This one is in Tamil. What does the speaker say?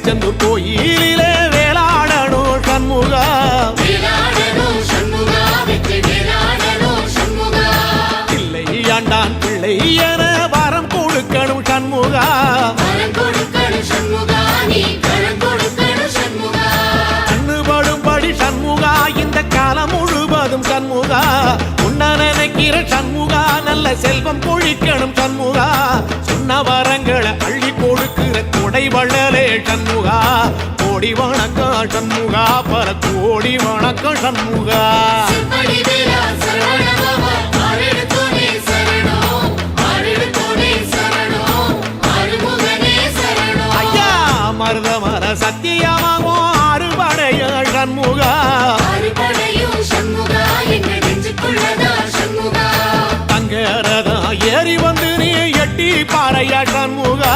திருச்செந்தூர் கோயிலிலே வேளாடணும் சண்முகா பிள்ளை ஆண்டான் பிள்ளை என வரம் கொடுக்கணும் சண்முகா கண்ணுபடும்படி சண்முகா இந்த காலம் முழுவதும் சண்முகா உன்ன நினைக்கிற சண்முகா நல்ல செல்வம் பொழிக்கணும் சண்முகா சொன்ன வரங்களை அள்ளி கொடுக்கிற கொடை வள்ளலே சண்முகா கோடி வணக்கம் சண்முகா பல கோடி வணக்கம் சண்முகா ஐயா மருதமர சத்தியமாகோ அறுபடைய சண்முகா தங்கரதா ஏறி வந்து நீ எட்டி பாறையா சண்முகா